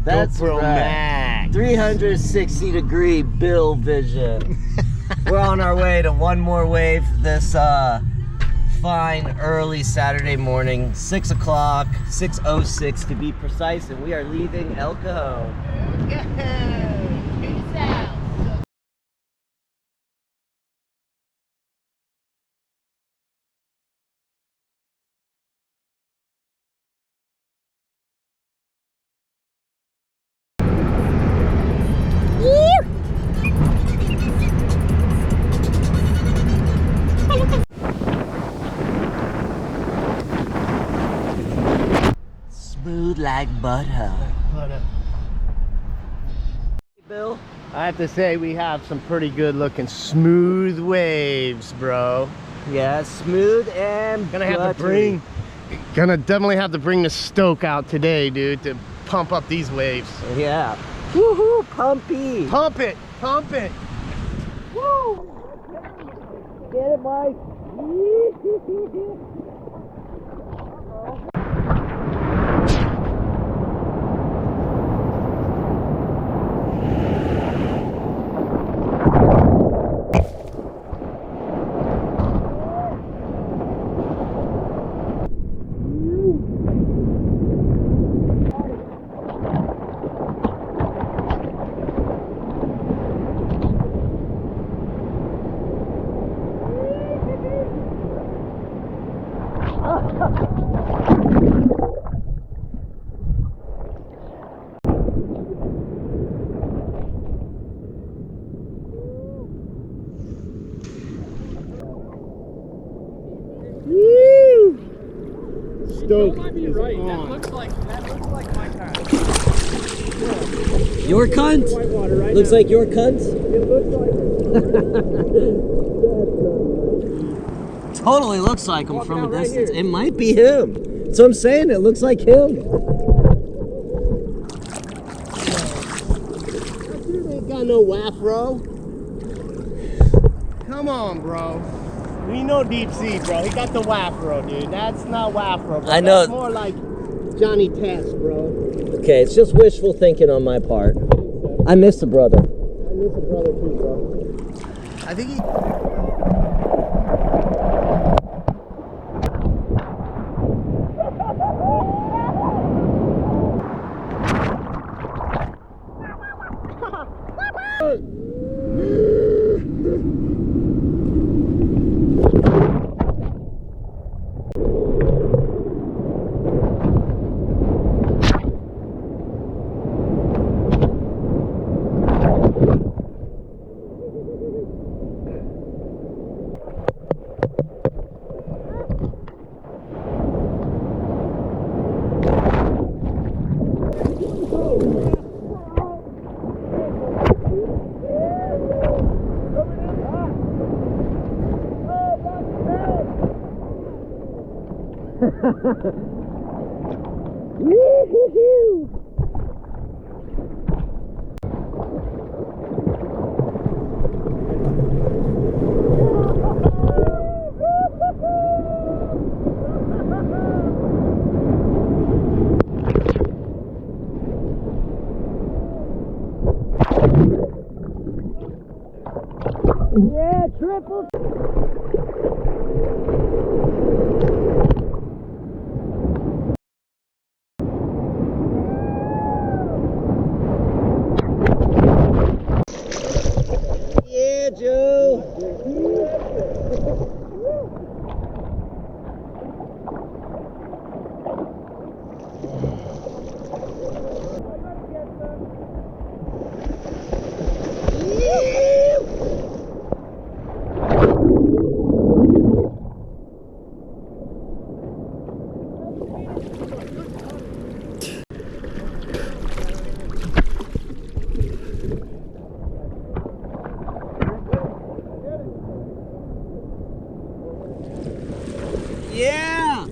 That's GoPro right. Max. 360-degree bill vision. We're on our way to OneMoreWave this fine early Saturday morning, 6 o'clock, 6:06 to be precise, and we are leaving El Cajon. Peace out. Smooth like butter. Bill? I have to say, we have some pretty good looking smooth waves, bro. Yeah, smooth and Gonna have buttery. Gonna definitely have to bring the stoke out today, dude, to pump up these waves. Yeah. Woohoo, pumpy. Pump it, pump it. Woo! Get it, Mike. Stoke. Might be right. That looks like my car. Your cunt? Whitewater right Looks now. like your cunt? It looks like Totally looks like him Walking from a out right distance. here. It might be him. So I'm saying it looks like him. That dude ain't got no wafro. Come on, bro. We know deep sea, bro. He got the wafro, dude. That's not wafro, bro. I know. That's more like Johnny Test, bro. Okay, it's just wishful thinking on my part. I miss the brother. I miss a brother too, bro. I think he... Yeah, triple. Yeah, Joe. Yeah.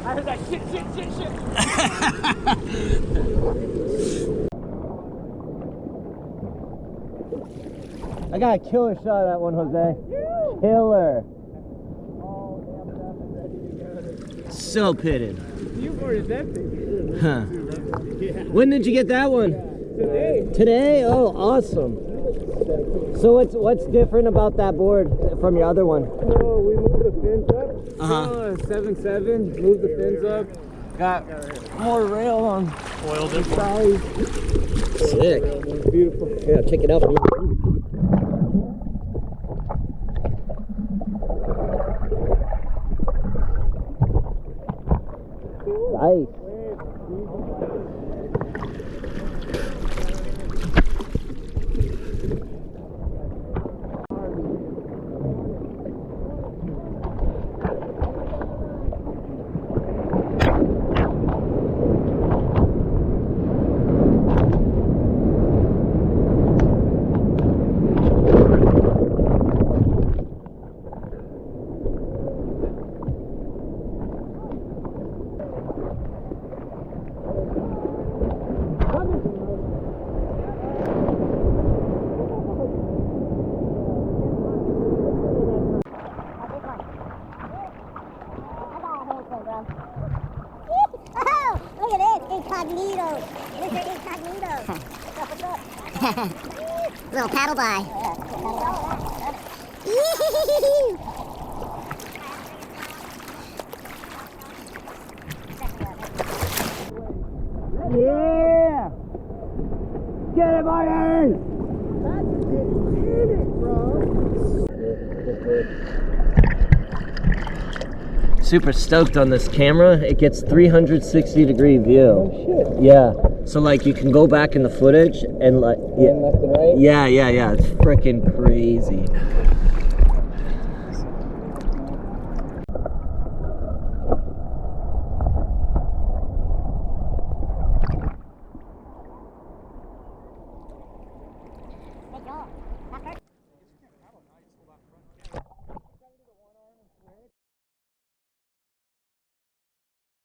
I heard that shit. I got a killer shot of that one, Jose. Killer. So pitted. viewboard is empty. Huh. When did you get that one? Today. Today? Oh, awesome. So what's different about that board from your other one? So we moved the fins up. 7.7, moved the fins up. Got more rail on. Oiled it. Size. Sick. Beautiful. Yeah, check it out. Nice. Oh, look at this, incognito. Mr. Incognito. Little paddle by. Yeah! Get it, Martin! Super stoked on this camera. It gets 360-degree view. Oh shit. Yeah. So like you can go back in the footage and like Left and right. yeah. It's freaking crazy.